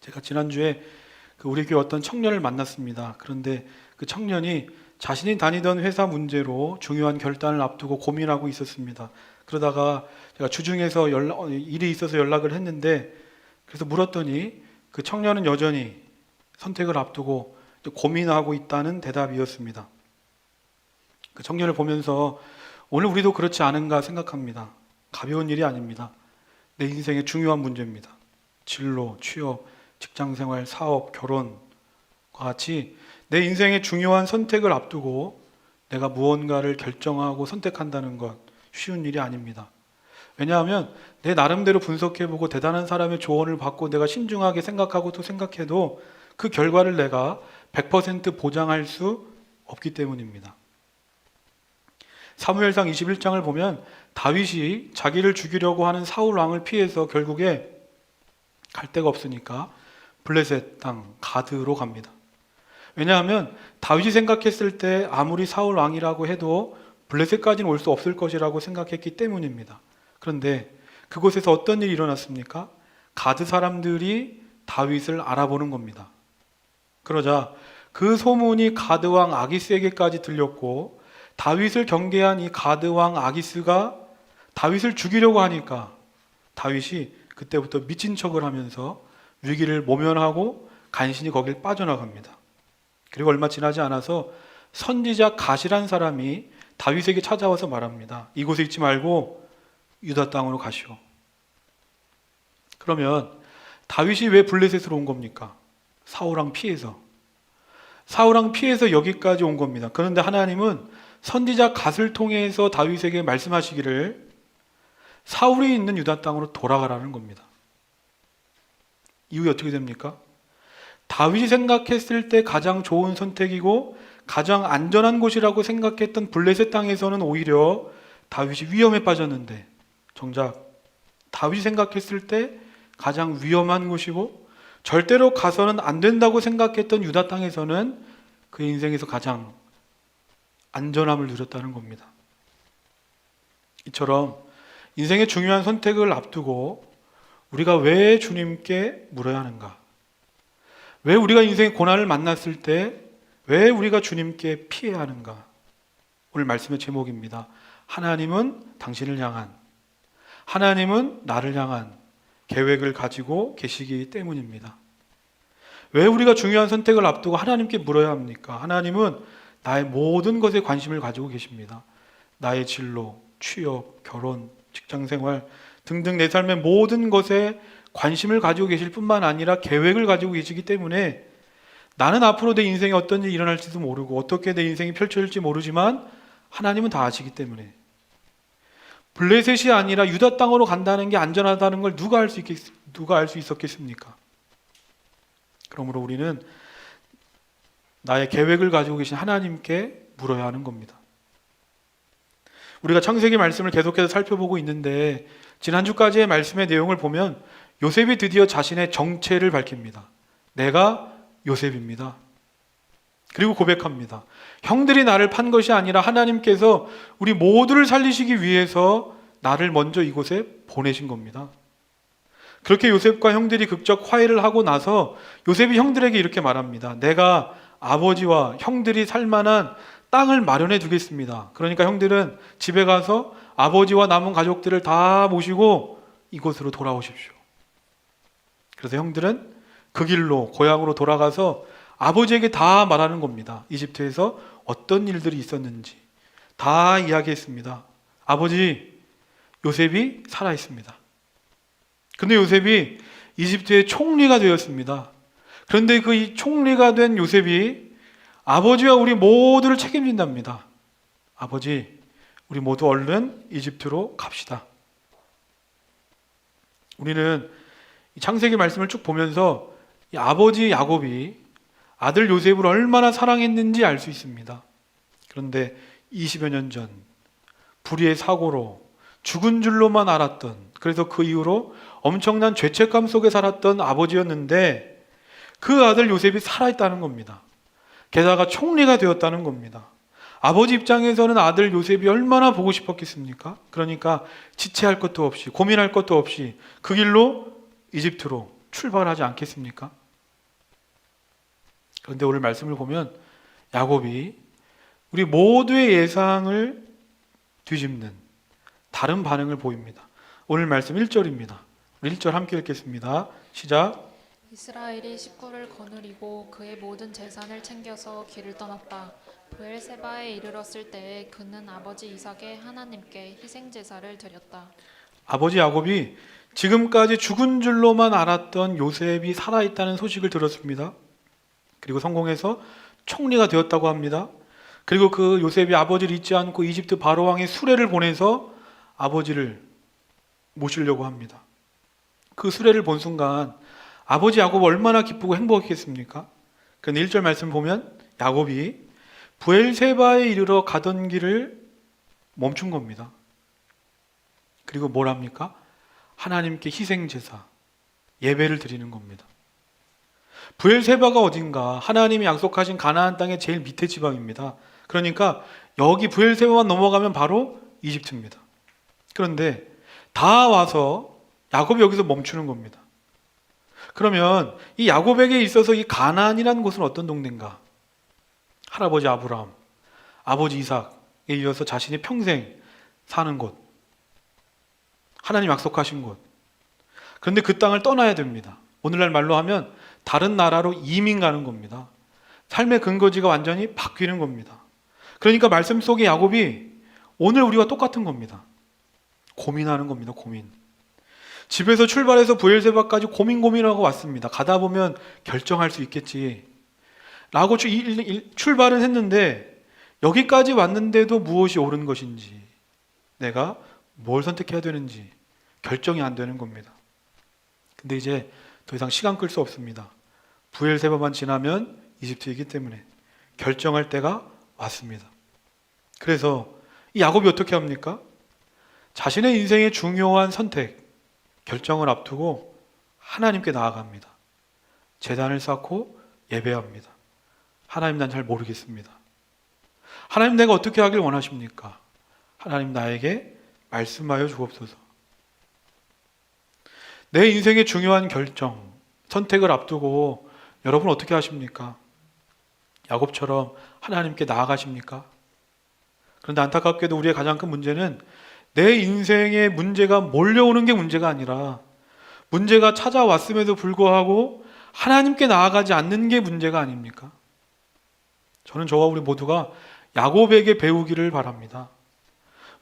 제가 지난주에 우리 교회 어떤 청년을 만났습니다. 그런데 그 청년이 자신이 다니던 회사 문제로 중요한 결단을 앞두고 고민하고 있었습니다. 그러다가 제가 주중에서 일이 있어서 연락을 했는데, 그래서 물었더니 그 청년은 여전히 선택을 앞두고 고민하고 있다는 대답이었습니다. 그 청년을 보면서 오늘 우리도 그렇지 않은가 생각합니다. 가벼운 일이 아닙니다. 내 인생의 중요한 문제입니다. 진로, 취업, 직장생활, 사업, 결혼과 같이 내 인생의 중요한 선택을 앞두고 내가 무언가를 결정하고 선택한다는 것 쉬운 일이 아닙니다. 왜냐하면 내 나름대로 분석해보고 대단한 사람의 조언을 받고 내가 신중하게 생각하고 또 생각해도 그 결과를 내가 100% 보장할 수 없기 때문입니다. 사무엘상 21장을 보면 다윗이 자기를 죽이려고 하는 사울 왕을 피해서 결국에 갈 데가 없으니까 블레셋 땅 가드로 갑니다. 왜냐하면 다윗이 생각했을 때 아무리 사울 왕이라고 해도 블레셋까지는 올 수 없을 것이라고 생각했기 때문입니다. 그런데 그곳에서 어떤 일이 일어났습니까? 가드 사람들이 다윗을 알아보는 겁니다. 그러자 그 소문이 가드 왕 아기스에게까지 들렸고, 다윗을 경계한 이 가드 왕 아기스가 다윗을 죽이려고 하니까 다윗이 그때부터 미친 척을 하면서 위기를 모면하고 간신히 거길 빠져나갑니다. 그리고 얼마 지나지 않아서 선지자 갓이란 사람이 다윗에게 찾아와서 말합니다. 이곳에 있지 말고 유다 땅으로 가시오. 그러면 다윗이 왜 블레셋으로 온 겁니까? 사울왕 피해서. 사울왕 피해서 여기까지 온 겁니다. 그런데 하나님은 선지자 갓을 통해서 다윗에게 말씀하시기를 사울이 있는 유다 땅으로 돌아가라는 겁니다. 이후에 어떻게 됩니까? 다윗이 생각했을 때 가장 좋은 선택이고 가장 안전한 곳이라고 생각했던 블레셋 땅에서는 오히려 다윗이 위험에 빠졌는데, 정작 다윗이 생각했을 때 가장 위험한 곳이고 절대로 가서는 안 된다고 생각했던 유다 땅에서는 그 인생에서 가장 안전함을 누렸다는 겁니다. 이처럼 인생의 중요한 선택을 앞두고 우리가 왜 주님께 물어야 하는가? 왜 우리가 인생의 고난을 만났을 때 왜 우리가 주님께 피해야 하는가? 오늘 말씀의 제목입니다. 하나님은 당신을 향한, 하나님은 나를 향한 계획을 가지고 계시기 때문입니다. 왜 우리가 중요한 선택을 앞두고 하나님께 물어야 합니까? 하나님은 나의 모든 것에 관심을 가지고 계십니다. 나의 진로, 취업, 결혼, 직장생활 등등 내 삶의 모든 것에 관심을 가지고 계실 뿐만 아니라 계획을 가지고 계시기 때문에 나는 앞으로 내 인생에 어떤 일이 일어날지도 모르고 어떻게 내 인생이 펼쳐질지 모르지만 하나님은 다 아시기 때문에 블레셋이 아니라 유다 땅으로 간다는 게 안전하다는 걸 누가 알 수 있었겠습니까? 그러므로 우리는 나의 계획을 가지고 계신 하나님께 물어야 하는 겁니다. 우리가 창세기 말씀을 계속해서 살펴보고 있는데 지난주까지의 말씀의 내용을 보면 요셉이 드디어 자신의 정체를 밝힙니다. 내가 요셉입니다. 그리고 고백합니다. 형들이 나를 판 것이 아니라 하나님께서 우리 모두를 살리시기 위해서 나를 먼저 이곳에 보내신 겁니다. 그렇게 요셉과 형들이 극적 화해를 하고 나서 요셉이 형들에게 이렇게 말합니다. 내가 아버지와 형들이 살 만한 땅을 마련해 두겠습니다. 그러니까 형들은 집에 가서 아버지와 남은 가족들을 다 모시고 이곳으로 돌아오십시오. 그래서 형들은 그 길로 고향으로 돌아가서 아버지에게 다 말하는 겁니다. 이집트에서 어떤 일들이 있었는지 다 이야기했습니다. 아버지, 요셉이 살아있습니다. 그런데 요셉이 이집트의 총리가 되었습니다. 그런데 그 총리가 된 요셉이 아버지와 우리 모두를 책임진답니다. 아버지, 우리 모두 얼른 이집트로 갑시다. 우리는 이 창세기 말씀을 쭉 보면서 이 아버지 야곱이 아들 요셉을 얼마나 사랑했는지 알 수 있습니다. 그런데 20여 년 전 불의의 사고로 죽은 줄로만 알았던, 그래서 그 이후로 엄청난 죄책감 속에 살았던 아버지였는데 그 아들 요셉이 살아있다는 겁니다. 게다가 총리가 되었다는 겁니다. 아버지 입장에서는 아들 요셉이 얼마나 보고 싶었겠습니까? 그러니까 지체할 것도 없이 고민할 것도 없이 그 길로 이집트로 출발하지 않겠습니까? 그런데 오늘 말씀을 보면 야곱이 우리 모두의 예상을 뒤집는 다른 반응을 보입니다. 오늘 말씀 1절입니다. 우리 1절 함께 읽겠습니다. 시작. 이스라엘이 식구를 거느리고 그의 모든 재산을 챙겨서 길을 떠났다. 브엘세바에 이르렀을 때에 그는 아버지 이삭의 하나님께 희생 제사를 드렸다. 아버지 야곱이 지금까지 죽은 줄로만 알았던 요셉이 살아있다는 소식을 들었습니다. 그리고 성공해서 총리가 되었다고 합니다. 그리고 그 요셉이 아버지를 잊지 않고 이집트 바로왕의 수레를 보내서 아버지를 모시려고 합니다. 그 수레를 본 순간 아버지 야곱 얼마나 기쁘고 행복했겠습니까? 그런데 1절 말씀 보면 야곱이 브엘세바에 이르러 가던 길을 멈춘 겁니다. 그리고 뭘 합니까? 하나님께 희생제사, 예배를 드리는 겁니다. 브엘세바가 어딘가? 하나님이 약속하신 가나안 땅의 제일 밑에 지방입니다. 그러니까 여기 브엘세바만 넘어가면 바로 이집트입니다. 그런데 다 와서 야곱이 여기서 멈추는 겁니다. 그러면 이 야곱에게 있어서 이 가나안이라는 곳은 어떤 동네인가? 할아버지 아브라함, 아버지 이삭에 이어서 자신이 평생 사는 곳, 하나님 약속하신 곳. 그런데 그 땅을 떠나야 됩니다. 오늘날 말로 하면 다른 나라로 이민 가는 겁니다. 삶의 근거지가 완전히 바뀌는 겁니다. 그러니까 말씀 속의 야곱이 오늘 우리와 똑같은 겁니다. 고민하는 겁니다. 고민. 집에서 출발해서 브엘세바까지 고민하고 왔습니다. 가다 보면 결정할 수 있겠지 라고 출발은 했는데 여기까지 왔는데도 무엇이 옳은 것인지, 내가 뭘 선택해야 되는지 결정이 안 되는 겁니다. 근데 이제 더 이상 시간 끌 수 없습니다. 브엘세바만 지나면 이집트이기 때문에 결정할 때가 왔습니다. 그래서 이 야곱이 어떻게 합니까? 자신의 인생의 중요한 선택, 결정을 앞두고 하나님께 나아갑니다. 제단을 쌓고 예배합니다. 하나님, 난 잘 모르겠습니다. 하나님, 내가 어떻게 하길 원하십니까? 하나님, 나에게 말씀하여 주옵소서. 내 인생의 중요한 결정, 선택을 앞두고 여러분 어떻게 하십니까? 야곱처럼 하나님께 나아가십니까? 그런데 안타깝게도 우리의 가장 큰 문제는 내 인생의 문제가 몰려오는 게 문제가 아니라 문제가 찾아왔음에도 불구하고 하나님께 나아가지 않는 게 문제가 아닙니까? 저는 저와 우리 모두가 야곱에게 배우기를 바랍니다.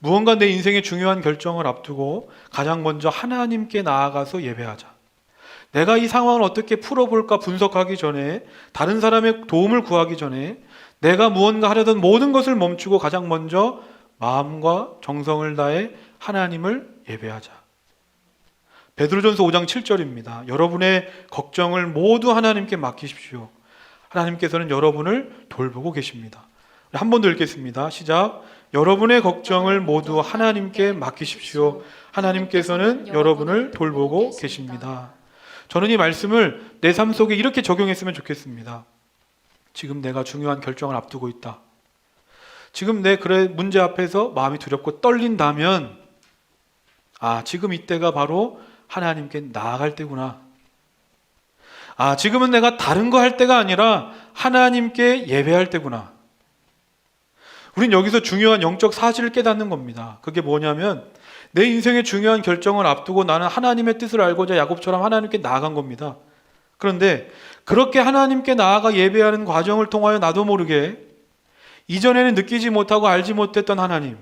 무언가 내 인생의 중요한 결정을 앞두고 가장 먼저 하나님께 나아가서 예배하자. 내가 이 상황을 어떻게 풀어볼까 분석하기 전에, 다른 사람의 도움을 구하기 전에 내가 무언가 하려던 모든 것을 멈추고 가장 먼저 마음과 정성을 다해 하나님을 예배하자. 베드로전서 5장 7절입니다. 여러분의 걱정을 모두 하나님께 맡기십시오. 하나님께서는 여러분을 돌보고 계십니다. 한 번 더 읽겠습니다. 시작. 여러분의 걱정을 모두 하나님께 맡기십시오. 하나님께서는 여러분을 돌보고 계십니다. 저는 이 말씀을 내 삶 속에 이렇게 적용했으면 좋겠습니다. 지금 내가 중요한 결정을 앞두고 있다. 지금 내 문제 앞에서 마음이 두렵고 떨린다면, 지금 이때가 바로 하나님께 나아갈 때구나. 지금은 내가 다른 거 할 때가 아니라 하나님께 예배할 때구나. 우린 여기서 중요한 영적 사실을 깨닫는 겁니다. 그게 뭐냐면 내 인생의 중요한 결정을 앞두고 나는 하나님의 뜻을 알고자 야곱처럼 하나님께 나아간 겁니다. 그런데 그렇게 하나님께 나아가 예배하는 과정을 통하여 나도 모르게 이전에는 느끼지 못하고 알지 못했던 하나님,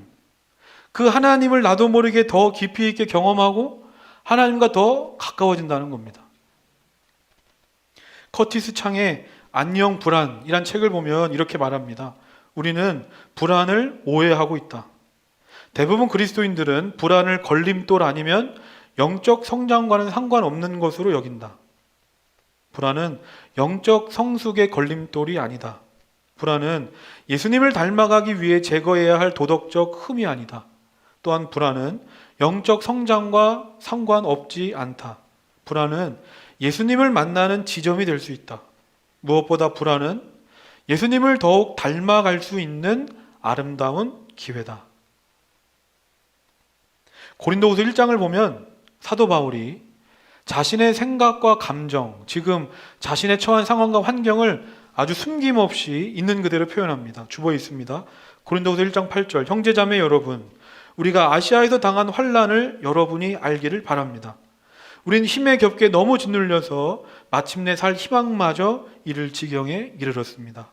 그 하나님을 나도 모르게 더 깊이 있게 경험하고 하나님과 더 가까워진다는 겁니다. 커티스 창의 안녕 불안이란 책을 보면 이렇게 말합니다. 우리는 불안을 오해하고 있다. 대부분 그리스도인들은 불안을 걸림돌 아니면 영적 성장과는 상관없는 것으로 여긴다. 불안은 영적 성숙의 걸림돌이 아니다. 불안은 예수님을 닮아가기 위해 제거해야 할 도덕적 흠이 아니다. 또한 불안은 영적 성장과 상관없지 않다. 불안은 예수님을 만나는 지점이 될 수 있다. 무엇보다 불안은 예수님을 더욱 닮아갈 수 있는 아름다운 기회다. 고린도후서 1장을 보면 사도 바울이 자신의 생각과 감정, 지금 자신의 처한 상황과 환경을 아주 숨김없이 있는 그대로 표현합니다. 주보에 있습니다. 고린도후서 1장 8절, 형제자매 여러분, 우리가 아시아에서 당한 환난을 여러분이 알기를 바랍니다. 우린 힘에 겹게 너무 짓눌려서 마침내 살 희망마저 잃을 지경에 이르렀습니다.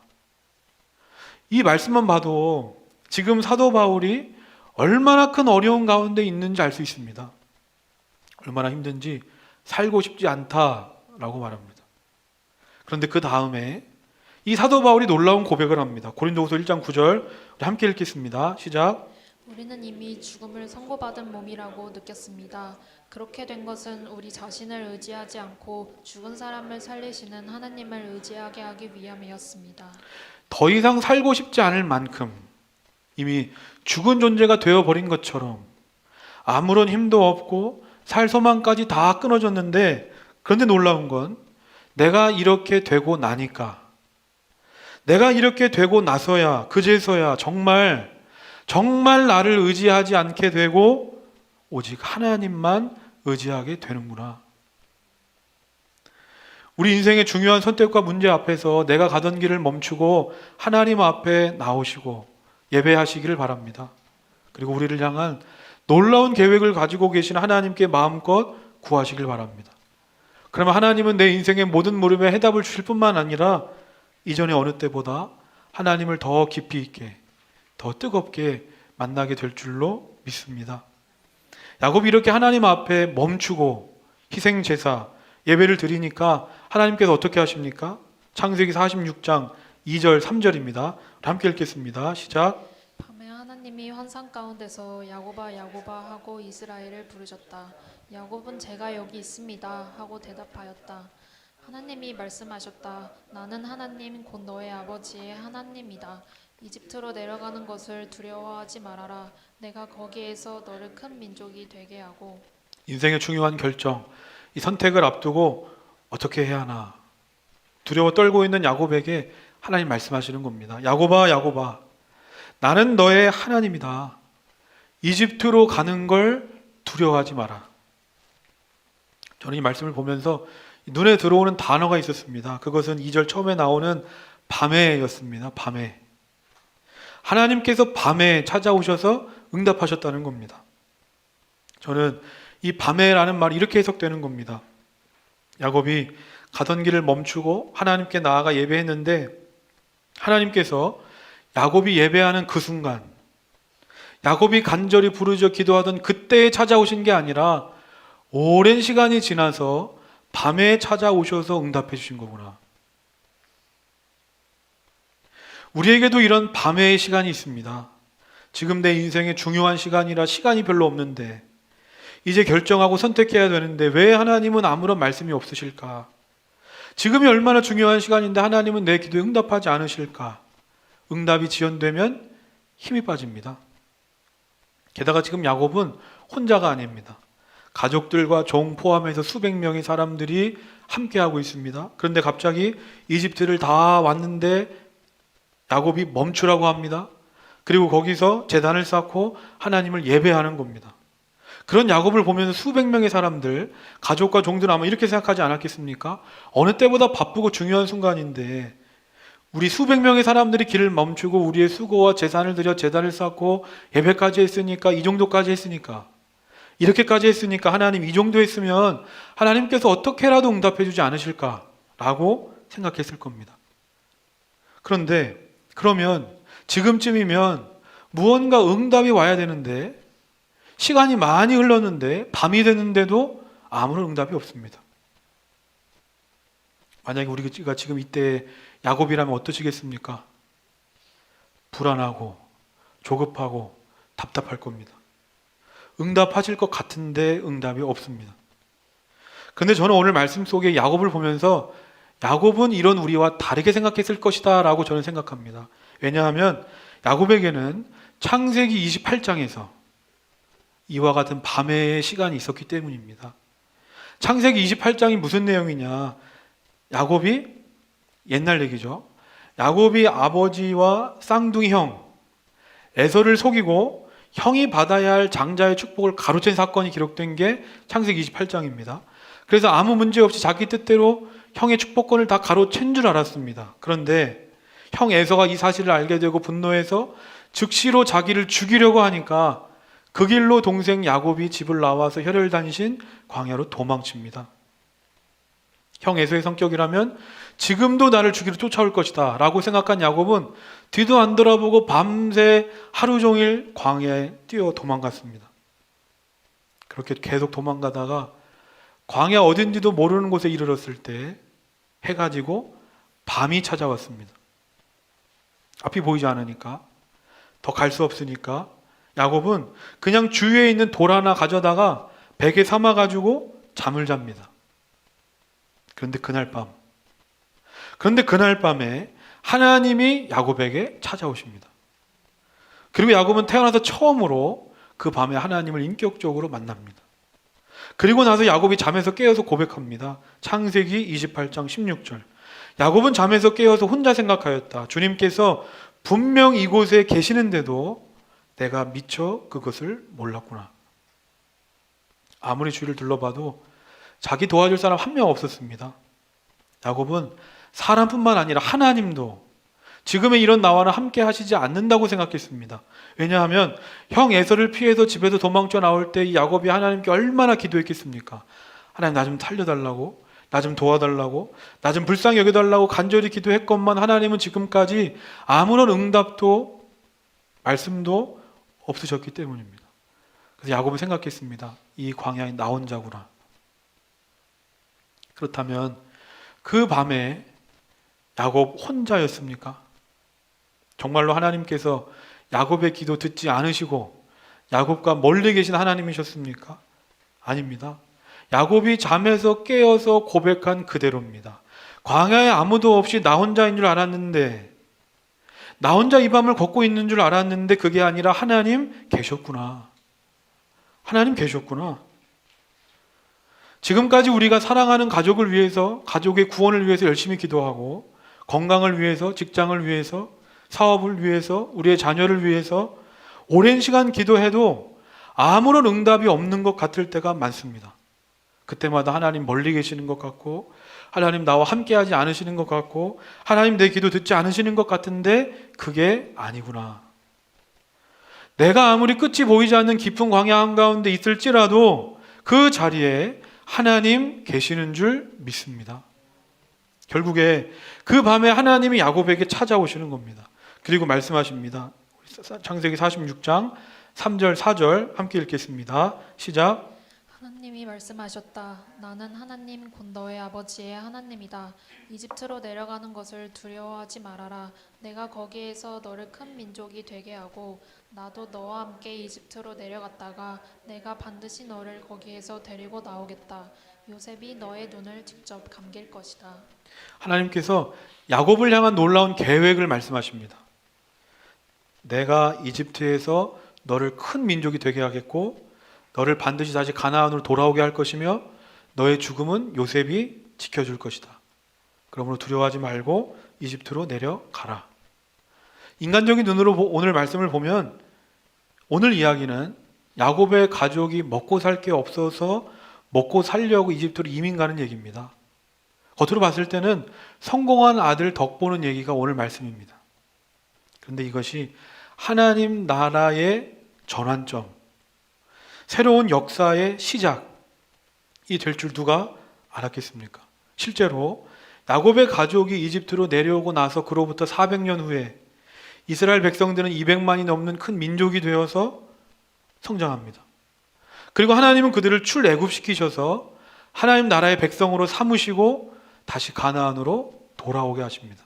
이 말씀만 봐도 지금 사도 바울이 얼마나 큰 어려운 가운데 있는지 알 수 있습니다. 얼마나 힘든지 살고 싶지 않다라고 말합니다. 그런데 그 다음에 이 사도 바울이 놀라운 고백을 합니다. 고린도후서 1장 9절 우리 함께 읽겠습니다. 시작. 우리는 이미 죽음을 선고받은 몸이라고 느꼈습니다. 그렇게 된 것은 우리 자신을 의지하지 않고 죽은 사람을 살리시는 하나님을 의지하게 하기 위함이었습니다. 더 이상 살고 싶지 않을 만큼 이미 죽은 존재가 되어버린 것처럼 아무런 힘도 없고 살 소망까지 다 끊어졌는데, 그런데 놀라운 건 내가 이렇게 되고 나니까, 내가 이렇게 되고 나서야, 그제서야 정말 나를 의지하지 않게 되고 오직 하나님만 의지하게 되는구나. 우리 인생의 중요한 선택과 문제 앞에서 내가 가던 길을 멈추고 하나님 앞에 나오시고 예배하시기를 바랍니다. 그리고 우리를 향한 놀라운 계획을 가지고 계신 하나님께 마음껏 구하시길 바랍니다. 그러면 하나님은 내 인생의 모든 물음에 해답을 주실 뿐만 아니라 이전의 어느 때보다 하나님을 더 깊이 있게, 더 뜨겁게 만나게 될 줄로 믿습니다. 야곱이 이렇게 하나님 앞에 멈추고 희생제사, 예배를 드리니까 하나님께서 어떻게 하십니까? 창세기 46장 2절 3절입니다. 함께 읽겠습니다. 시작. 밤에 하나님이 환상 가운데서 야곱아 야곱아 하고 이스라엘을 부르셨다. 야곱은 제가 여기 있습니다 하고 대답하였다. 하나님이 말씀하셨다. 나는 하나님 곧 너의 아버지의 하나님이다. 이집트로 내려가는 것을 두려워하지 말아라. 내가 거기에서 너를 큰 민족이 되게 하고. 인생의 중요한 결정, 이 선택을 앞두고 어떻게 해야 하나 두려워 떨고 있는 야곱에게 하나님 말씀하시는 겁니다. 야곱아 야곱아, 나는 너의 하나님이다. 이집트로 가는 걸 두려워하지 마라. 저는 이 말씀을 보면서 눈에 들어오는 단어가 있었습니다. 그것은 2절 처음에 나오는 밤에였습니다. 밤에. 하나님께서 밤에 찾아오셔서 응답하셨다는 겁니다. 저는 이 밤에라는 말이 이렇게 해석되는 겁니다. 야곱이 가던 길을 멈추고 하나님께 나아가 예배했는데 하나님께서 야곱이 예배하는 그 순간, 야곱이 간절히 부르짖어 기도하던 그때에 찾아오신 게 아니라 오랜 시간이 지나서 밤에 찾아오셔서 응답해 주신 거구나. 우리에게도 이런 밤의 시간이 있습니다. 지금 내 인생의 중요한 시간이라 시간이 별로 없는데 이제 결정하고 선택해야 되는데 왜 하나님은 아무런 말씀이 없으실까? 지금이 얼마나 중요한 시간인데 하나님은 내 기도에 응답하지 않으실까? 응답이 지연되면 힘이 빠집니다. 게다가 지금 야곱은 혼자가 아닙니다. 가족들과 종 포함해서 수백 명의 사람들이 함께하고 있습니다. 그런데 갑자기 이집트를 다 왔는데 야곱이 멈추라고 합니다. 그리고 거기서 제단을 쌓고 하나님을 예배하는 겁니다. 그런 야곱을 보면서 수백 명의 사람들, 가족과 종들은 아마 이렇게 생각하지 않았겠습니까? 어느 때보다 바쁘고 중요한 순간인데 우리 수백 명의 사람들이 길을 멈추고 우리의 수고와 재산을 들여 제단을 쌓고 예배까지 했으니까, 이 정도까지 했으니까, 이렇게까지 했으니까 하나님 이 정도 했으면 하나님께서 어떻게라도 응답해 주지 않으실까라고 생각했을 겁니다. 그런데 그러면 지금쯤이면 무언가 응답이 와야 되는데 시간이 많이 흘렀는데 밤이 됐는데도 아무런 응답이 없습니다. 만약에 우리가 지금 이때 야곱이라면 어떠시겠습니까? 불안하고 조급하고 답답할 겁니다. 응답하실 것 같은데 응답이 없습니다. 그런데 저는 오늘 말씀 속에 야곱을 보면서 야곱은 이런 우리와 다르게 생각했을 것이다 라고 저는 생각합니다. 왜냐하면 야곱에게는 창세기 28장에서 이와 같은 밤의 시간이 있었기 때문입니다. 창세기 28장이 무슨 내용이냐? 야곱이, 옛날 얘기죠, 야곱이 아버지와 쌍둥이 형 에서를 속이고 형이 받아야 할 장자의 축복을 가로챈 사건이 기록된 게 창세기 28장입니다. 그래서 아무 문제 없이 자기 뜻대로 형의 축복권을 다 가로챈 줄 알았습니다. 그런데 형 에서가 이 사실을 알게 되고 분노해서 즉시로 자기를 죽이려고 하니까 그 길로 동생 야곱이 집을 나와서 혈혈단신 광야로 도망칩니다. 형 에서의 성격이라면 지금도 나를 죽이러 쫓아올 것이다 라고 생각한 야곱은 뒤도 안 돌아보고 밤새 하루 종일 광야에 뛰어 도망갔습니다. 그렇게 계속 도망가다가 광야 어딘지도 모르는 곳에 이르렀을 때 해가 지고 밤이 찾아왔습니다. 앞이 보이지 않으니까, 더 갈 수 없으니까 야곱은 그냥 주위에 있는 돌 하나 가져다가 베개 삼아가지고 잠을 잡니다. 그런데 그날 밤에 하나님이 야곱에게 찾아오십니다. 그리고 야곱은 태어나서 처음으로 그 밤에 하나님을 인격적으로 만납니다. 그리고 나서 야곱이 잠에서 깨어서 고백합니다. 창세기 28장 16절. 야곱은 잠에서 깨어서 혼자 생각하였다. 주님께서 분명 이곳에 계시는데도 내가 미처 그것을 몰랐구나. 아무리 주위를 둘러봐도 자기 도와줄 사람 한 명 없었습니다. 야곱은 사람뿐만 아니라 하나님도 지금의 이런 나와는 함께 하시지 않는다고 생각했습니다. 왜냐하면 형 에서를 피해서 집에서 도망쳐 나올 때 이 야곱이 하나님께 얼마나 기도했겠습니까? 하나님 나 좀 살려달라고, 나 좀 도와달라고, 나 좀 불쌍히 여겨달라고 간절히 기도했건만 하나님은 지금까지 아무런 응답도 말씀도 없으셨기 때문입니다. 그래서 야곱은 생각했습니다. 이 광야에 나 혼자구나. 그렇다면 그 밤에 야곱 혼자였습니까? 정말로 하나님께서 야곱의 기도 듣지 않으시고 야곱과 멀리 계신 하나님이셨습니까? 아닙니다. 야곱이 잠에서 깨어서 고백한 그대로입니다. 광야에 아무도 없이 나 혼자인 줄 알았는데, 나 혼자 이 밤을 걷고 있는 줄 알았는데 그게 아니라 하나님 계셨구나. 하나님 계셨구나. 지금까지 우리가 사랑하는 가족을 위해서, 가족의 구원을 위해서 열심히 기도하고, 건강을 위해서, 직장을 위해서, 사업을 위해서, 우리의 자녀를 위해서 오랜 시간 기도해도 아무런 응답이 없는 것 같을 때가 많습니다. 그때마다 하나님 멀리 계시는 것 같고, 하나님 나와 함께하지 않으시는 것 같고, 하나님 내 기도 듣지 않으시는 것 같은데 그게 아니구나. 내가 아무리 끝이 보이지 않는 깊은 광야 한가운데 있을지라도 그 자리에 하나님 계시는 줄 믿습니다. 결국에 그 밤에 하나님이 야곱에게 찾아오시는 겁니다. 그리고 말씀하십니다. 창세기 46장 3절 4절 함께 읽겠습니다. 시작. 하나님이 말씀하셨다. 나는 하나님 곧 너의 아버지의 하나님이다. 이집트로 내려가는 것을 두려워하지 말아라. 내가 거기에서 너를 큰 민족이 되게 하고 나도 너와 함께 이집트로 내려갔다가 내가 반드시 너를 거기에서 데리고 나오겠다. 요셉이 너의 눈을 직접 감길 것이다. 하나님께서 야곱을 향한 놀라운 계획을 말씀하십니다. 내가 이집트에서 너를 큰 민족이 되게 하겠고 너를 반드시 다시 가나안으로 돌아오게 할 것이며 너의 죽음은 요셉이 지켜줄 것이다. 그러므로 두려워하지 말고 이집트로 내려가라. 인간적인 눈으로 오늘 말씀을 보면 오늘 이야기는 야곱의 가족이 먹고 살 게 없어서 먹고 살려고 이집트로 이민 가는 얘기입니다. 겉으로 봤을 때는 성공한 아들 덕 보는 얘기가 오늘 말씀입니다. 그런데 이것이 하나님 나라의 전환점, 새로운 역사의 시작이 될 줄 누가 알았겠습니까? 실제로 야곱의 가족이 이집트로 내려오고 나서 그로부터 400년 후에 이스라엘 백성들은 200만이 넘는 큰 민족이 되어서 성장합니다. 그리고 하나님은 그들을 출애굽시키셔서 하나님 나라의 백성으로 삼으시고 다시 가나안으로 돌아오게 하십니다.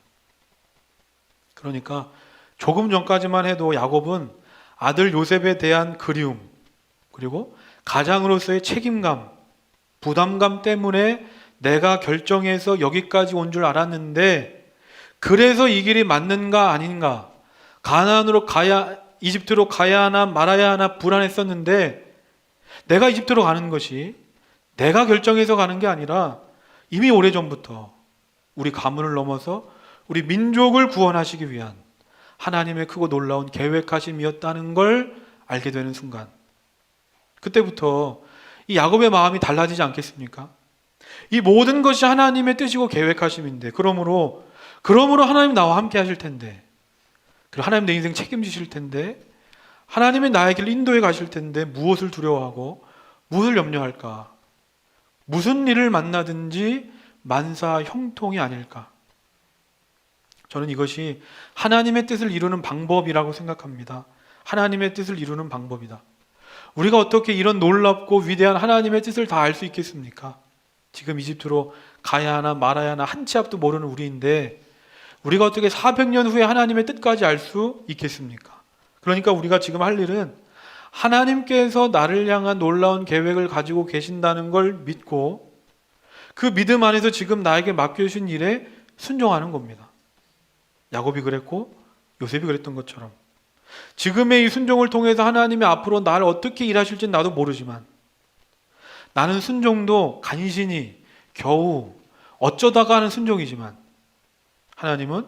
그러니까 조금 전까지만 해도 야곱은 아들 요셉에 대한 그리움, 그리고 가장으로서의 책임감, 부담감 때문에 내가 결정해서 여기까지 온 줄 알았는데 그래서 이 길이 맞는가 아닌가, 가나안으로 가야, 이집트로 가야 하나 말아야 하나 불안했었는데 내가 이집트로 가는 것이 내가 결정해서 가는 게 아니라 이미 오래전부터 우리 가문을 넘어서 우리 민족을 구원하시기 위한 하나님의 크고 놀라운 계획하심이었다는 걸 알게 되는 순간, 그때부터 이 야곱의 마음이 달라지지 않겠습니까? 이 모든 것이 하나님의 뜻이고 계획하심인데, 그러므로 하나님 나와 함께 하실 텐데, 그리고 하나님 내 인생 책임지실 텐데, 하나님이 나의 길을 인도해 가실 텐데 무엇을 두려워하고 무엇을 염려할까? 무슨 일을 만나든지 만사 형통이 아닐까? 저는 이것이 하나님의 뜻을 이루는 방법이라고 생각합니다. 하나님의 뜻을 이루는 방법이다. 우리가 어떻게 이런 놀랍고 위대한 하나님의 뜻을 다 알 수 있겠습니까? 지금 이집트로 가야 하나 말아야 하나 한 치 앞도 모르는 우리인데, 우리가 어떻게 400년 후에 하나님의 뜻까지 알 수 있겠습니까? 그러니까 우리가 지금 할 일은 하나님께서 나를 향한 놀라운 계획을 가지고 계신다는 걸 믿고, 그 믿음 안에서 지금 나에게 맡겨주신 일에 순종하는 겁니다. 야곱이 그랬고 요셉이 그랬던 것처럼 지금의 이 순종을 통해서 하나님이 앞으로 나를 어떻게 일하실지는 나도 모르지만, 나는 순종도 간신히 겨우 어쩌다가 하는 순종이지만, 하나님은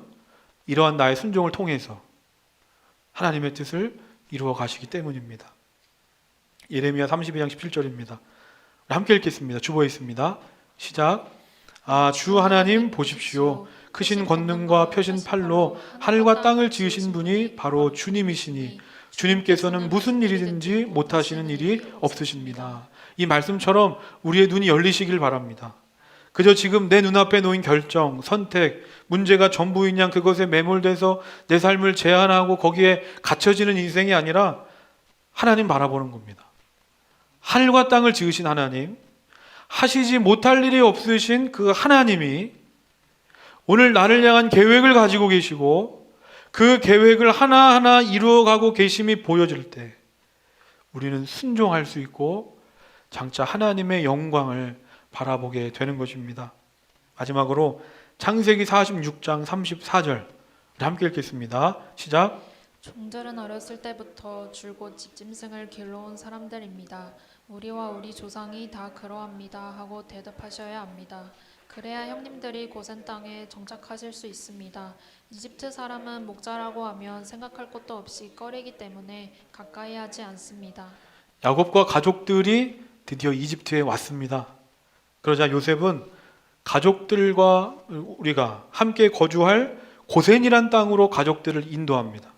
이러한 나의 순종을 통해서 하나님의 뜻을 이루어 가시기 때문입니다. 예레미야 32장 17절입니다. 함께 읽겠습니다. 주보에 있습니다. 시작. 주 하나님 보십시오. 크신 권능과 펴신 팔로 하늘과 땅을 지으신 분이 바로 주님이시니 주님께서는 무슨 일이든지 못하시는 일이 없으십니다. 이 말씀처럼 우리의 눈이 열리시길 바랍니다. 그저 지금 내 눈앞에 놓인 결정, 선택, 문제가 전부인 양 그것에 매몰돼서 내 삶을 제한하고 거기에 갇혀지는 인생이 아니라 하나님 바라보는 겁니다. 하늘과 땅을 지으신 하나님, 하시지 못할 일이 없으신 그 하나님이 오늘 나를 향한 계획을 가지고 계시고, 그 계획을 하나하나 이루어가고 계심이 보여질 때 우리는 순종할 수 있고 장차 하나님의 영광을 바라보게 되는 것입니다. 마지막으로 창세기 46장 34절 함께 읽겠습니다. 시작. 종들은 어렸을 때부터 줄곧 집짐승을 길러온 사람들입니다. 우리와 우리 조상이 다 그러합니다 하고 대답하셔야 합니다. 그래야 형님들이 고센 땅에 정착하실 수 있습니다. 이집트 사람은 목자라고 하면 생각할 것도 없이 꺼리기 때문에 가까이 하지 않습니다. 야곱과 가족들이 드디어 이집트에 왔습니다. 그러자 요셉은 가족들과 우리가 함께 거주할 고센이란 땅으로 가족들을 인도합니다.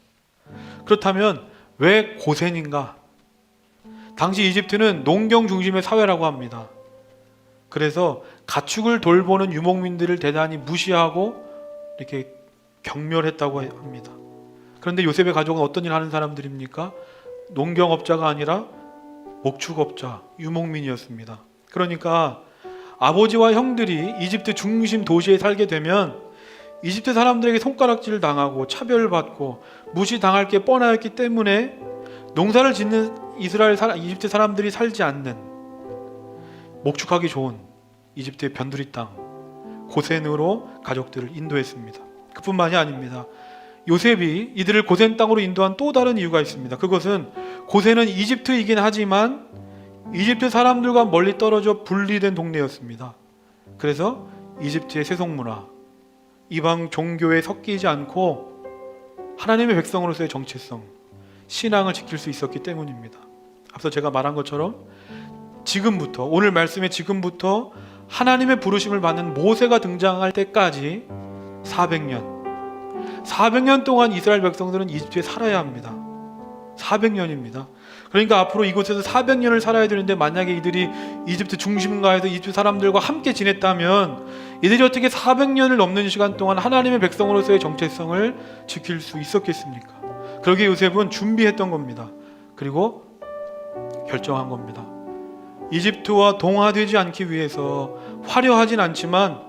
그렇다면 왜 고센인가? 당시 이집트는 농경 중심의 사회라고 합니다. 그래서 가축을 돌보는 유목민들을 대단히 무시하고 이렇게 경멸했다고 합니다. 그런데 요셉의 가족은 어떤 일 하는 사람들입니까? 농경업자가 아니라 목축업자, 유목민이었습니다. 그러니까 아버지와 형들이 이집트 중심 도시에 살게 되면 이집트 사람들에게 손가락질 당하고 차별받고 무시당할 게 뻔하였기 때문에 농사를 짓는 이집트 사람들이 살지 않는 목축하기 좋은 이집트의 변두리 땅 고센으로 가족들을 인도했습니다. 그뿐만이 아닙니다. 요셉이 이들을 고센 땅으로 인도한 또 다른 이유가 있습니다. 그것은 고센은 이집트이긴 하지만 이집트 사람들과 멀리 떨어져 분리된 동네였습니다. 그래서 이집트의 세속문화, 이방 종교에 섞이지 않고 하나님의 백성으로서의 정체성, 신앙을 지킬 수 있었기 때문입니다. 앞서 제가 말한 것처럼 지금부터, 오늘 말씀의 지금부터 하나님의 부르심을 받는 모세가 등장할 때까지 400년 동안 이스라엘 백성들은 이집트에 살아야 합니다. 400년입니다. 그러니까 앞으로 이곳에서 400년을 살아야 되는데, 만약에 이들이 이집트 중심가에서 이집트 사람들과 함께 지냈다면 이들이 어떻게 400년을 넘는 시간 동안 하나님의 백성으로서의 정체성을 지킬 수 있었겠습니까? 그러기에 요셉은 준비했던 겁니다. 그리고 결정한 겁니다. 이집트와 동화되지 않기 위해서 화려하진 않지만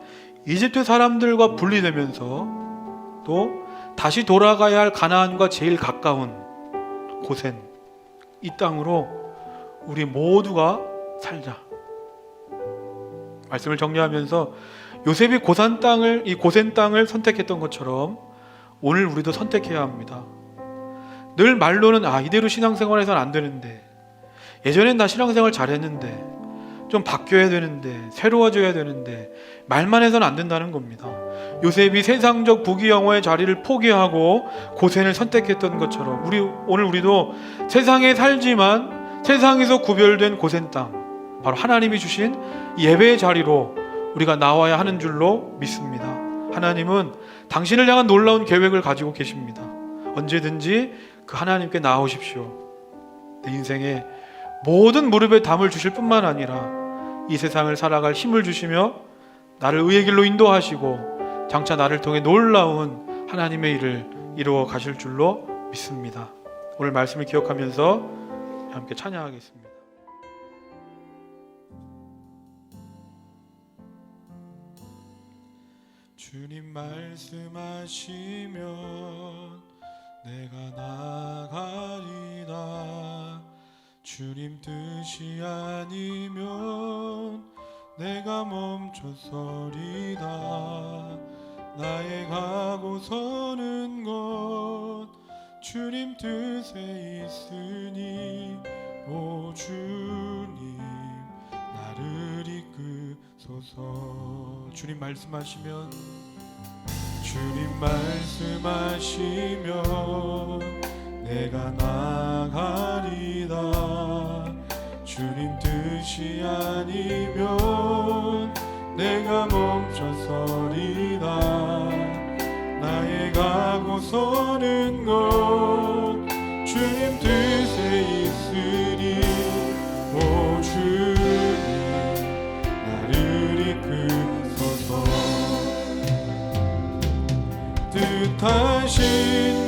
이집트 사람들과 분리되면서 또 다시 돌아가야 할 가나안과 제일 가까운 고센, 이 땅으로 우리 모두가 살자. 말씀을 정리하면서 요셉이 고센 땅을 선택했던 것처럼 오늘 우리도 선택해야 합니다. 늘 말로는 이대로 신앙생활해서는 안 되는데, 예전엔 나 신앙생활 잘했는데, 좀 바뀌어야 되는데, 새로워져야 되는데, 말만 해서는 안 된다는 겁니다. 요셉이 세상적 부귀영화의 자리를 포기하고 고센을 선택했던 것처럼 오늘 우리도 세상에 살지만 세상에서 구별된 고센 땅, 바로 하나님이 주신 예배의 자리로 우리가 나와야 하는 줄로 믿습니다. 하나님은 당신을 향한 놀라운 계획을 가지고 계십니다. 언제든지 그 하나님께 나아오십시오. 내 인생에 모든 무릎에 담을 주실 뿐만 아니라 이 세상을 살아갈 힘을 주시며 나를 의의 길로 인도하시고 장차 나를 통해 놀라운 하나님의 일을 이루어 가실 줄로 믿습니다. 오늘 말씀을 기억하면서 함께 찬양하겠습니다. 주님 말씀하시면 내가 나가리다. 주님 뜻이 아니면 내가 멈춰서리다. 나의 가고 서는 것 주님 뜻에 있으니 오 주님 나를 이끄소서. 주님 말씀하시면 내가 나가리다. 주님 뜻이 아니면 내가 멈춰서리다. 나의 가고 서는 것 주님 뜻에 있으니 오 주님 나를 이끄소서. 뜻하신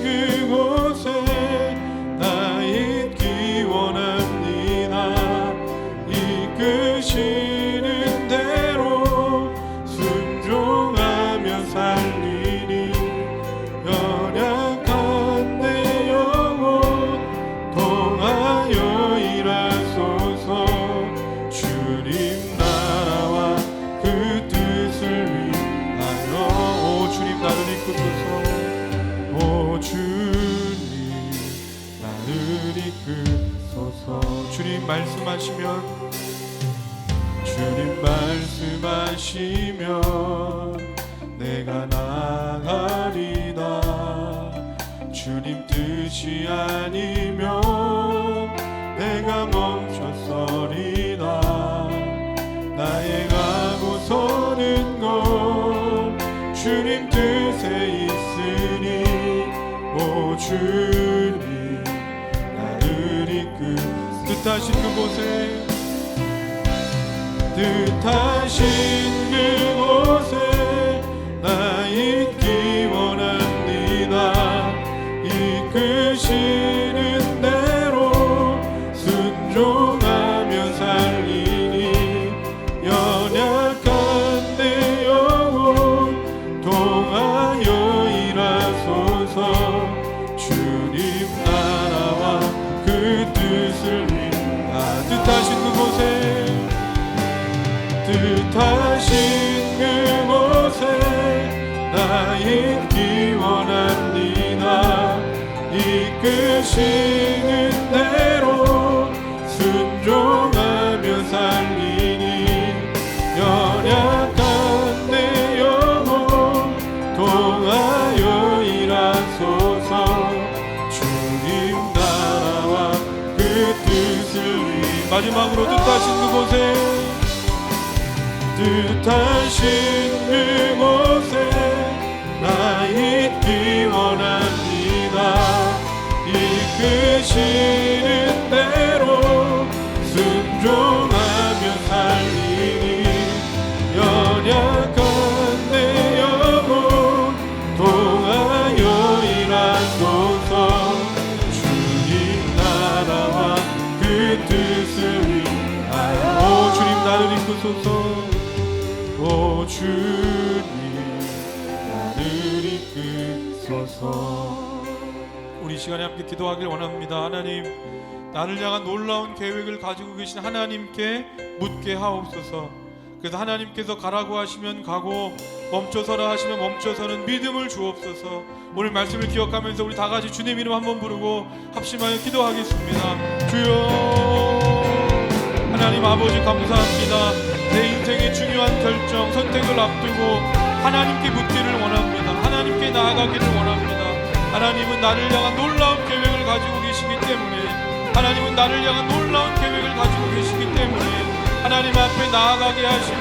그곳에 나 있기 원합니다. 이끄시는 대로 순종하며 살리니 연약한 내 영혼 통하여 일하소서. 주님 나라와 그 뜻을 위하여 오 주님 나를 이끄소서. 오 주님 나를 이끄소서. 주님 말씀하시면 내가 나가리다. 주님 뜻이 아니면 내가 멈춰서리다. 나의 가고 서는 것 주님 뜻에 있으니 오 주님 나를 뜻하신 그곳에 나 있기 원합니다. 이끄시는 대로 순종하며 살리니 연약한 내 영혼 통하여 일하소서. 주님 나라와 그 뜻을 위하여 뜻하신 그곳에 나 있기 원합니다. 이끄시는 대로 순종하며 살리니 연약한 내 영혼 통하여 일하소서. 주님 나라와 그 뜻을 위해 마지막으로 뜻하신 그곳에 나 있기 원합니다. 이끄시는 대로 순종하며 살리니 연약한 내 영혼 통하여 일하소서. 주님 나라와 그 뜻을 위하여 오 주님 나를 이끄소서. 오 주님 나를 이끄소서. 우리 시간에 함께 기도하길 원합니다. 하나님 나를 향한 놀라운 계획을 가지고 계신 하나님께 묻게 하옵소서. 그래서 하나님께서 가라고 하시면 가고 멈춰서라 하시면 멈춰서는 믿음을 주옵소서. 오늘 말씀을 기억하면서 우리 다 같이 주님 이름 한번 부르고 합심하여 기도하겠습니다. 주여 하나님 아버지 감사합니다. 내 인생의 중요한 결정, 선택을 앞두고 하나님께 묻기를 원합니다. 하나님께 나아가기를 원합니다. 하나님은 나를 향한 놀라운 계획을 가지고 계시기 때문에 하나님은 나를 향한 놀라운 계획을 가지고 계시기 때문에 하나님 앞에 나아가게 하시고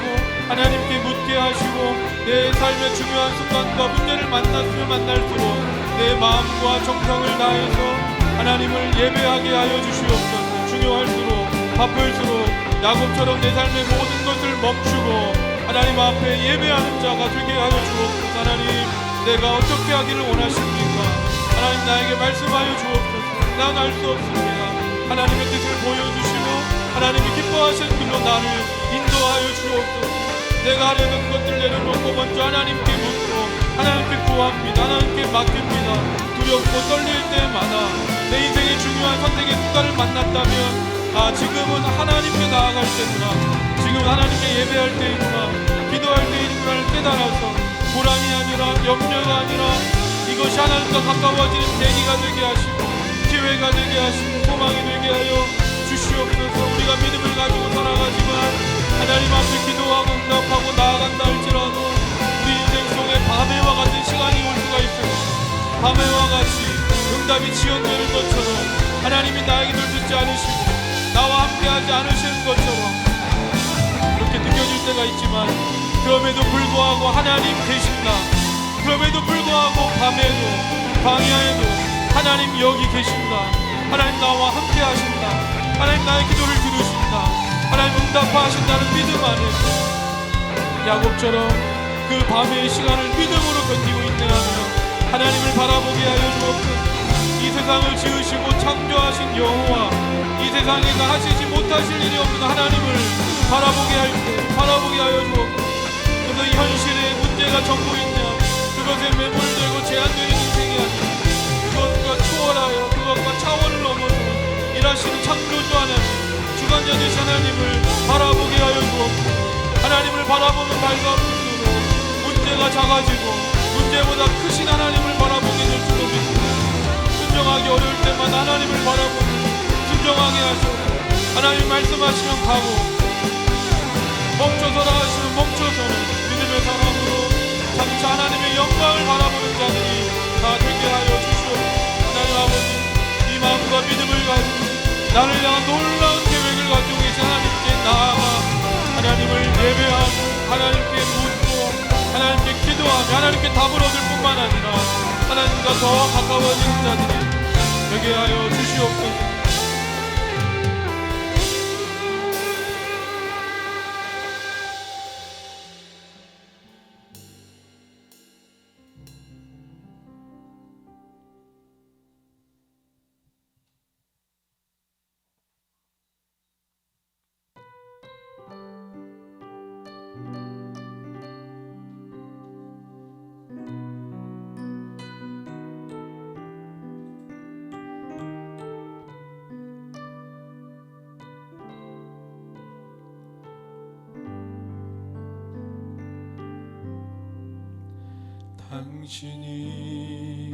하나님께 묻게 하시고 내 삶의 중요한 순간과 문제를 만났으면 만날수록 내 마음과 정성을 다해서 하나님을 예배하게 하여 주시옵소서. 중요할수록 바쁠수록 야곱처럼 내 삶의 모든 것을 멈추고 하나님 앞에 예배하는 자가 되게 하여 주옵소서. 하나님, 내가 어떻게 하기를 원하십니까? 하나님, 나에게 말씀하여 주옵소서. 난 알 수 없습니다. 하나님의 뜻을 보여주시고 하나님이 기뻐하시는 길로 나를 인도하여 주옵소서. 내가 하려는 것들 내려놓고 먼저 하나님께 묻고 하나님께 구합니다. 하나님께 맡깁니다. 두렵고 떨릴 때마다 내 인생의 중요한 선택의 순간을 만났다면 지금은 하나님께 나아갈 때구나, 지금 하나님께 예배할 때이구나, 기도할 때이구나를 깨달아서 불안이 아니라 염려가 아니라 이것이 하나님과 가까워지는 계기가 되게 하시고 기회가 되게 하시고 소망이 되게 하여 주시옵소서. 우리가 믿음을 가지고 살아가지만 하나님 앞에 기도하고 응답하고 나아간다 할지라도 우리 인생 속에 밤해와 같은 시간이 올 수가 있습니다. 밤해와 같이 응답이 지연되는 것처럼 하나님이 나의 기도를 듣지 않으시고 나와 함께하지 않으시는 것처럼 그렇게 느껴질 때가 있지만 그럼에도 불구하고 하나님 계신다. 그럼에도 불구하고 밤에도 광야에도 하나님 여기 계신다. 하나님 나와 함께 하신다. 하나님 나의 기도를 들으신다. 하나님 응답하신다는 믿음 안에서 야곱처럼 그 밤의 시간을 믿음으로 견디고 있느라면 하나님을 바라보게 하여 주옵소서. 이 세상을 지으시고 창조하신 여호와, 이 세상에서 하시지 못하실 일이 없는 하나님을 바라보게 하여 주옵소서. 그래서 이 현실에 문제가 전부 있냐, 그것에 매몰되고 제한되는 인생이 아니라 그것과 초월하여 그것과 차원을 넘어서 일하시는 창조주 하나님, 주관자 되신 하나님을 바라보게 하여 주옵소서. 하나님을 바라보는 발걸음으로 문제가 작아지고 문제보다 크신 하나님을 바라보게 될 줄로 믿습니다. 순종하기 어려울 때만 하나님을 바라보는 순종하게 하시고 하나님 말씀하시면 가고 멈춰서라 하시면 멈춰서는 믿음의 사람으로 장차 하나님의 영광을 바라보는 자들이 다 되게 하여 주시옵소서. 하나님 아버지, 이 마음과 믿음을 가지고 나를 향한 놀라운 계획을 가지고 계신 하나님께 나아가 하나님을 예배하고 하나님께 묻고 하나님께 기도하며 하나님께 답을 얻을 뿐만 아니라 하나님과 더 가까워지는 자들이 되게 하여 주시옵소서. 당신이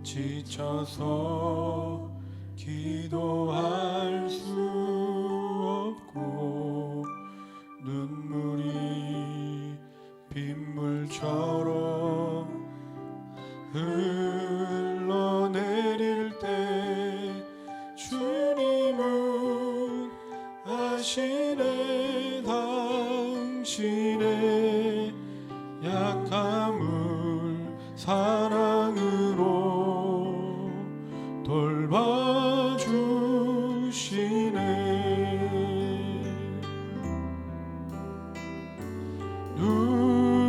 지쳐서 기도할 수 없고 눈물이 빗물처럼 흘러내릴 때 주님은 아시네. 당신의 약함을 사랑으로 돌봐주시네.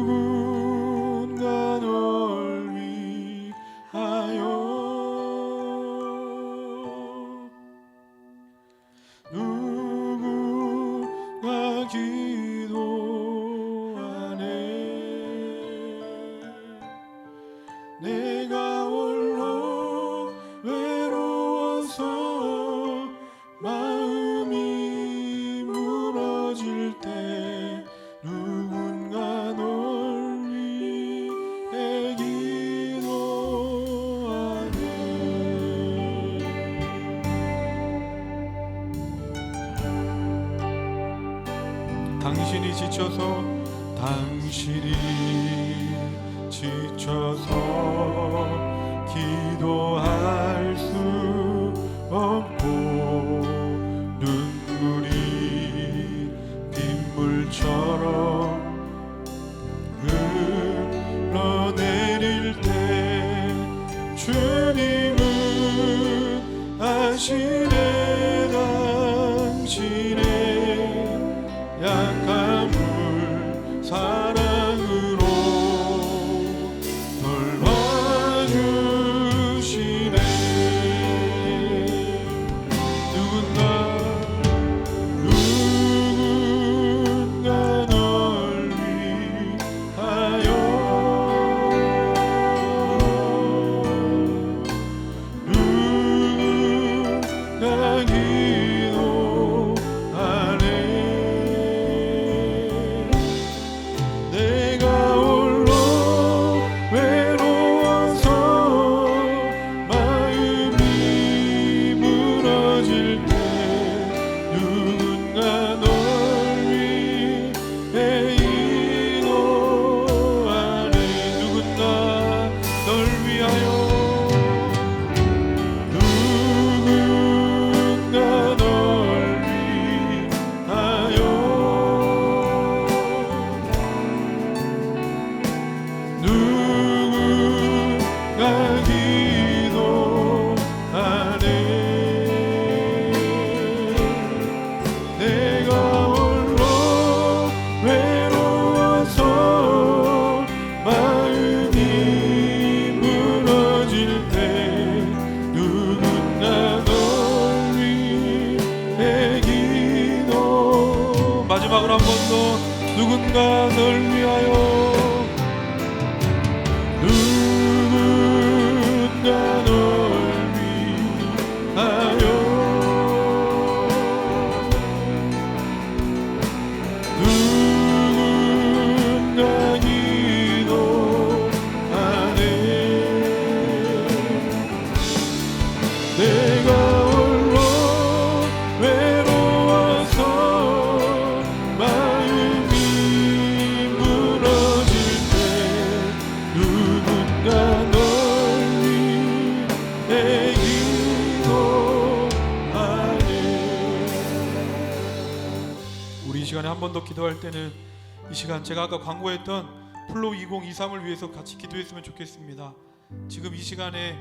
누군가 널 위하여 누군가 기도하네. 내가 홀로 외로워서 마음이 무너질 때 누군가 널 위해 기도하네. 당신이 지쳐서 기도할 수 없고 눈물이 빗물처럼 약함을 사랑으로 돌봐주시네. 누군가 널 위하여 누군가 기도하네. 내가 홀로 외로워서 마음이 무너질 때 누군가 널 위해 기도하네. 누군가 널 위하여 누군가 널 위하여 누군가 기도하네. 내가 홀로 외로워서 마음이 무너질 때 누군가 널 위해 기도. 마지막으로 한 번 더 누군가 널 위하여 누군가 널 위하여 누군가 기도하네. 내가 홀로 외로워서 마음이 무너질 때 누군가 널 위해 기도하네. 우리 이 시간에 한 번 더 기도할 때는 이 시간 제가 아까 광고했던 플로우 2023을 위해서 같이 기도했으면 좋겠습니다. 지금 이 시간에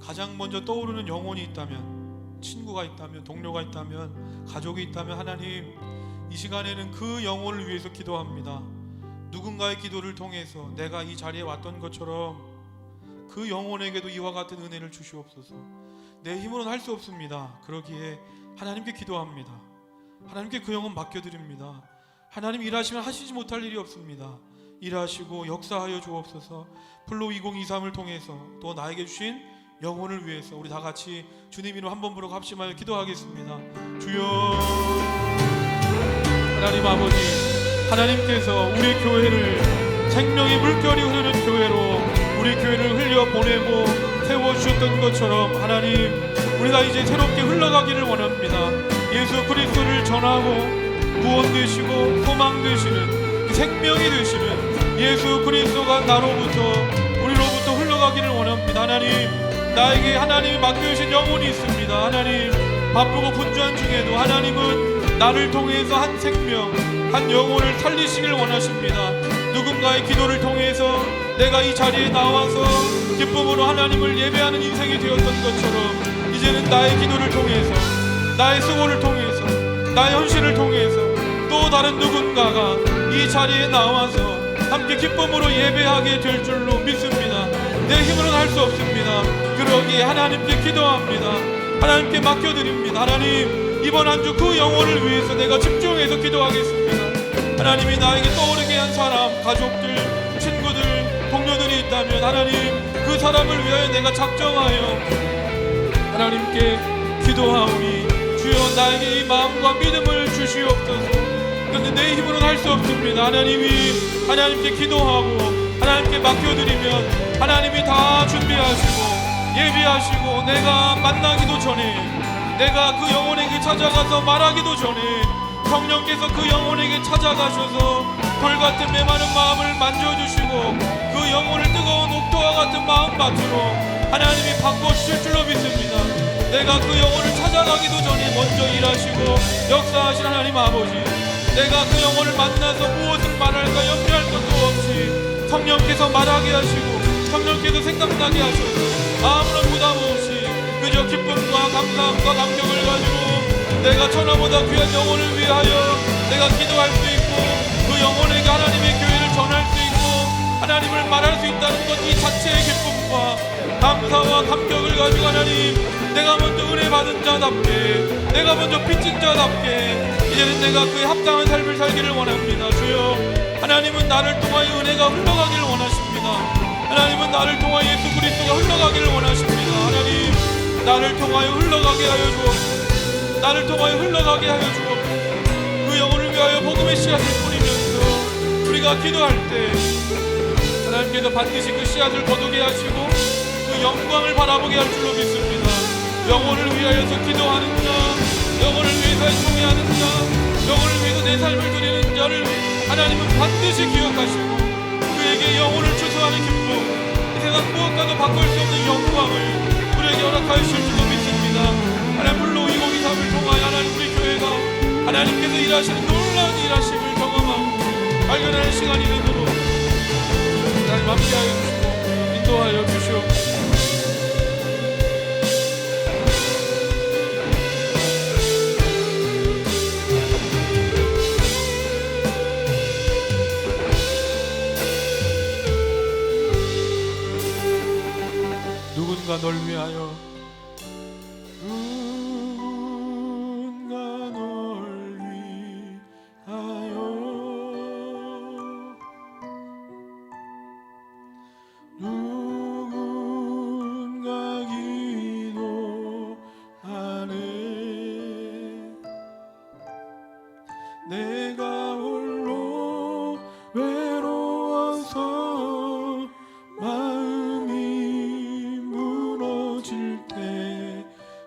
가장 먼저 떠오르는 영혼이 있다면, 친구가 있다면, 동료가 있다면, 가족이 있다면 하나님, 이 시간에는 그 영혼을 위해서 기도합니다. 누군가의 기도를 통해서 내가 이 자리에 왔던 것처럼 그 영혼에게도 이와 같은 은혜를 주시옵소서. 내 힘으로는 할 수 없습니다. 그러기에 하나님께 기도합니다. 하나님께 그 영혼 맡겨드립니다. 하나님 일하시면 하시지 못할 일이 없습니다. 일하시고 역사하여 주옵소서. 플로우 2023을 통해서 또 나에게 주신 영혼을 위해서 우리 다 같이 주님 이름 한 번 부르고 합심하여 기도하겠습니다. 주여, 하나님 아버지, 하나님께서 우리 교회를 생명의 물결이 흐르는 교회로 우리 교회를 흘려보내고 세워주셨던 것처럼 하나님, 우리가 이제 새롭게 흘러가기를 원합니다. 예수 그리스도를 전하고 구원 되시고 소망 되시는, 생명이 되시는 예수 그리스도가 나로부터 우리로부터 흘러가기를 원합니다. 하나님, 나에게 하나님이 맡겨주신 영혼이 있습니다. 하나님, 바쁘고 분주한 중에도 하나님은 나를 통해서 한 생명, 한 영혼을 살리시길 원하십니다. 누군가의 기도를 통해서 내가 이 자리에 나와서 기쁨으로 하나님을 예배하는 인생이 되었던 것처럼 이제는 나의 기도를 통해서, 나의 수고를 통해서, 나의 헌신을 통해서 또 다른 누군가가 이 자리에 나와서 함께 기쁨으로 예배하게 될 줄로 믿습니다. 내 힘으로는 할 수 없습니다. 그러기에 하나님께 기도합니다. 하나님께 맡겨드립니다. 하나님, 이번 한 주 그 영혼을 위해서 내가 집중해서 기도하겠습니다. 하나님이 나에게 떠오르게 한 사람, 가족들, 친구들, 동료들이 있다면 하나님, 그 사람을 위하여 내가 작정하여 하나님께 기도하오니 주여, 나에게 이 마음과 믿음을 주시옵소서. 그런데 내 힘으로는 할 수 없습니다. 하나님이 하나님께 기도하고 하나님께 맡겨드리면 하나님이 다 준비하시고 예비하시고 내가 만나기도 전에, 내가 그 영혼에게 찾아가서 말하기도 전에 성령께서 그 영혼에게 찾아가셔서 돌같은 메마른 마음을 만져주시고 그 영혼을 뜨거운 옥토와 같은 마음밭으로 하나님이 바꿔주실 줄로 믿습니다. 내가 그 영혼을 찾아가기도 전에 먼저 일하시고 역사하신 하나님 아버지, 내가 그 영혼을 만나서 무엇을 말할까 염려할 것도 없이 성령께서 말하게 하시고 성령께서 생각나게 하셔서 아무런 부담 없이 그저 주여 기쁨과 감사함과 감격을 가지고 내가 천하보다 귀한 영혼을 위하여 내가 기도할 수 있고 그 영혼에게 하나님의 교회를 전할 수 있고 하나님을 말할 수 있다는 것 이 자체의 기쁨과 감사와 감격을 가지고 하나님 내가 먼저 은혜 받은 자답게 내가 먼저 빚진 자답게 이제는 내가 그에 합당한 삶을 살기를 원합니다. 주여 하나님은 나를 통하여 은혜가 흘러가기를 원하십니다. 하나님은 나를 통하여 예수 그리스도가 흘러가기를 원하십니다. 하나님 나를 통하여 흘러가게 하여 주옵소서. 나를 통하여 흘러가게 하여 주옵소서. 그 영혼을 위하여 복음의 씨앗을 뿌리면서 우리가 기도할 때 하나님께서 반드시 그 씨앗을 거두게 하시고 그 영광을 바라보게 할 줄로 믿습니다. 영혼을 위하여서 기도하는 자, 영혼을 위해서 애통해하는 자, 영혼을 위해서 내 삶을 드리는 자를 하나님은 반드시 기억하시고 그에게 영혼을 추수하는 기쁨, 이 세상 무엇과도 바꿀 수 없는 영광을 우리에게 허락하실 줄로 믿습니다. 하나님 불로 2023을 통하여 하나님 우리 교회가 하나님께서 일하시는 놀라운 일하심을 경험하고 발견하는 시간이 되도록 하나님 함께하여 주시고 인도하여 주시옵소서. 누군가 널 위하여 누군가 널 위하여 누군가 기도하네 내가 홀로 외로워서 마음이 무너질 때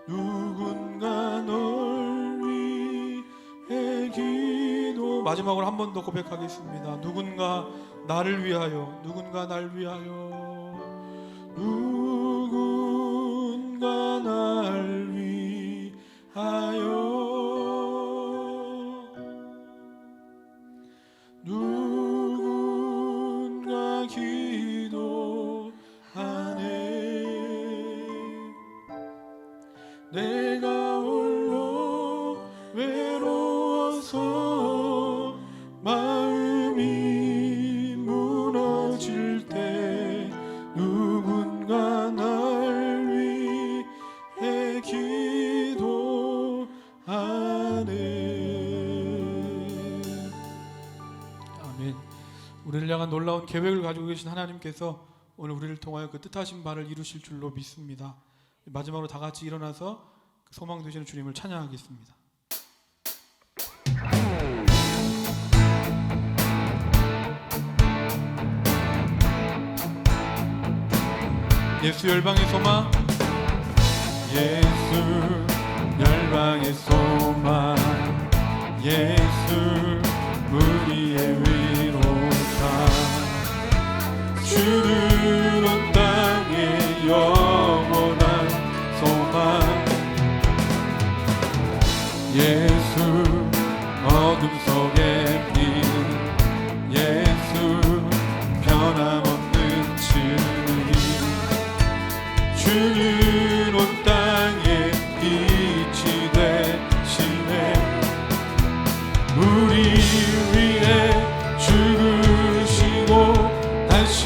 누군가 널 위해 기도 마지막으로 한 번 더 고백하겠습니다. 누군가 나를 위하여 누군가 날 위하여 누군가 날 위하여 누군가 기도하네 내가 홀로 외로워서 마음이 무너질 때 누군가 날 위해 기도하네. 아멘. 우리를 향한 놀라운 계획을 가지고 계신 하나님께서 오늘 우리를 통하여 그 뜻하신 바를 이루실 줄로 믿습니다. 마지막으로 다 같이 일어나서 그 소망 되시는 주님을 찬양하겠습니다. 예수 열방의 소망 예수 열방의 소망 예수 우리의 위로자 주는 온 땅에 영원한 소망 예수 어둠 속에 빛 예수 변함없는 진리 주는 온 땅에 빛이 되시네 우리 위해 죽으시고 다시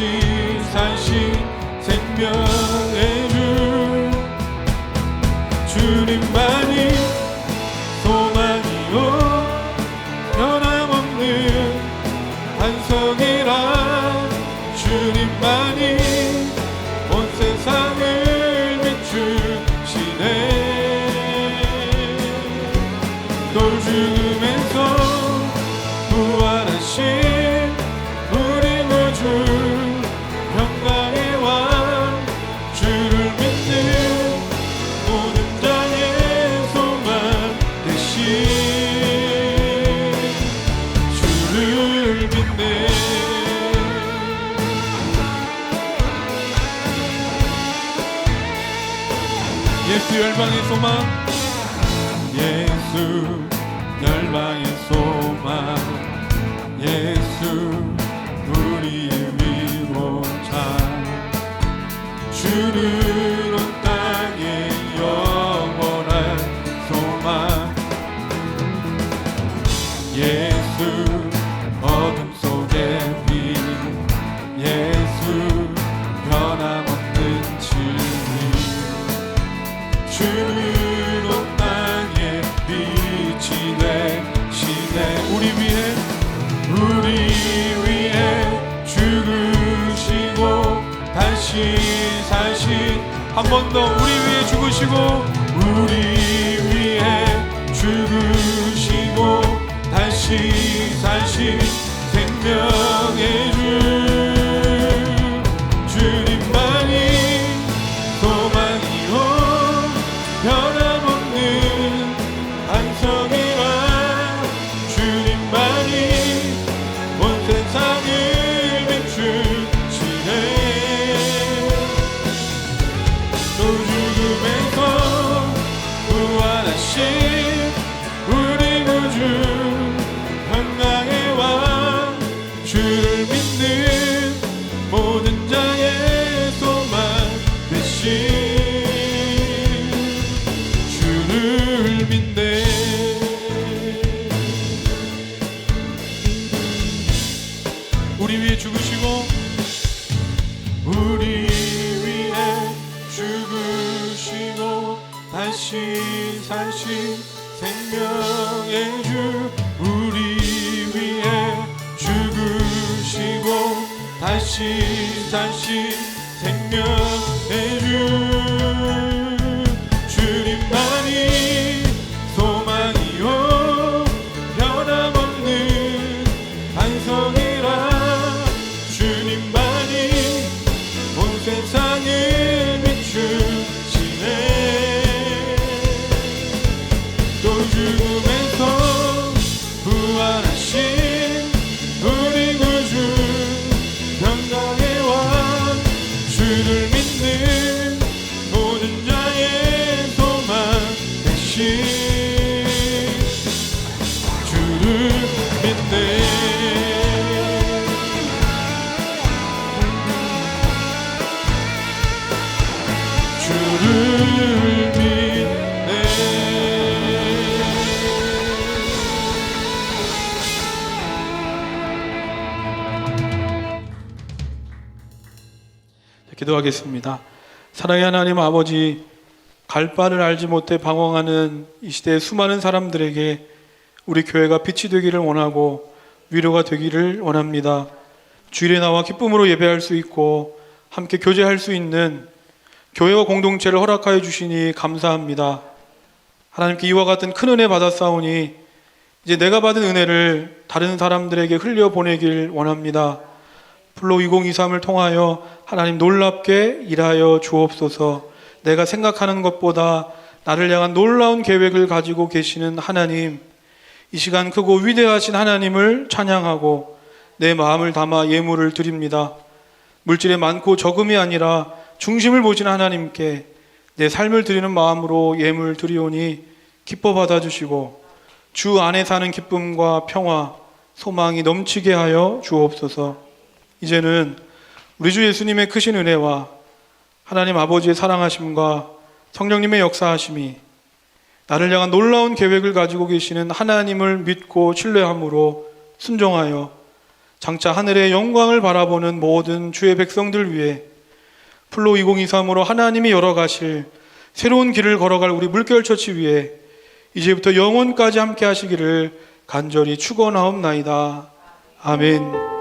사신 생명의 주 주님만이 소망이요 변함없는 반석이라 주님만이 온 세상을 비추시네 또 죽음에서 부활하신 우리 구주 평강의 왕 주를 믿는 모든 자의 소망 되신 주를 믿네 예수 열방의 소망 예수 열방의 소망 예수 우리의 위로자 주는 온 땅에 다시 사신 한 번 더 우리 위해 죽으시고 우리 위해 죽으시고 다시 사신 생명의 주 주님만이 소망이요 변함없는 반석이라 주님만이 온 세상을 비추시네 또 죽음에서 부활하신 우리 구주 평강의 왕 주를 믿는 모든 자의 소망 되신 주를 믿네 우리 위해 죽으시고 우리 위해 죽으시고 다시 사신 생명의 주 우리 위해 죽으시고 다시 사신 생명의 주 주님만이 소망이요 변함없는 반석이라 주님만이 온 세상을 비추시네 또 죽음에서 부활하신 우리 구주 평강의 왕 주를 믿는 모든 자의 소망 되신 주를 믿네 주를 믿네 기도하겠습니다. 사랑의 하나님 아버지, 갈 바를 알지 못해 방황하는 이 시대의 수많은 사람들에게 우리 교회가 빛이 되기를 원하고 위로가 되기를 원합니다. 주일에 나와 기쁨으로 예배할 수 있고 함께 교제할 수 있는 교회와 공동체를 허락하여 주시니 감사합니다. 하나님께 이와 같은 큰 은혜 받았사오니 이제 내가 받은 은혜를 다른 사람들에게 흘려보내길 원합니다. 플로 2023을 통하여 하나님 놀랍게 일하여 주옵소서. 내가 생각하는 것보다 나를 향한 놀라운 계획을 가지고 계시는 하나님, 이 시간 크고 위대하신 하나님을 찬양하고 내 마음을 담아 예물을 드립니다. 물질에 많고 적음이 아니라 중심을 보시는 하나님께 내 삶을 드리는 마음으로 예물 드리오니 기뻐 받아주시고 주 안에 사는 기쁨과 평화, 소망이 넘치게 하여 주옵소서. 이제는 우리 주 예수님의 크신 은혜와 하나님 아버지의 사랑하심과 성령님의 역사하심이 나를 향한 놀라운 계획을 가지고 계시는 하나님을 믿고 신뢰함으로 순종하여 장차 하늘의 영광을 바라보는 모든 주의 백성들 위해 플로 2023으로 하나님이 열어가실 새로운 길을 걸어갈 우리 물결처치 위해 이제부터 영원까지 함께 하시기를 간절히 축원하옵나이다. 아멘.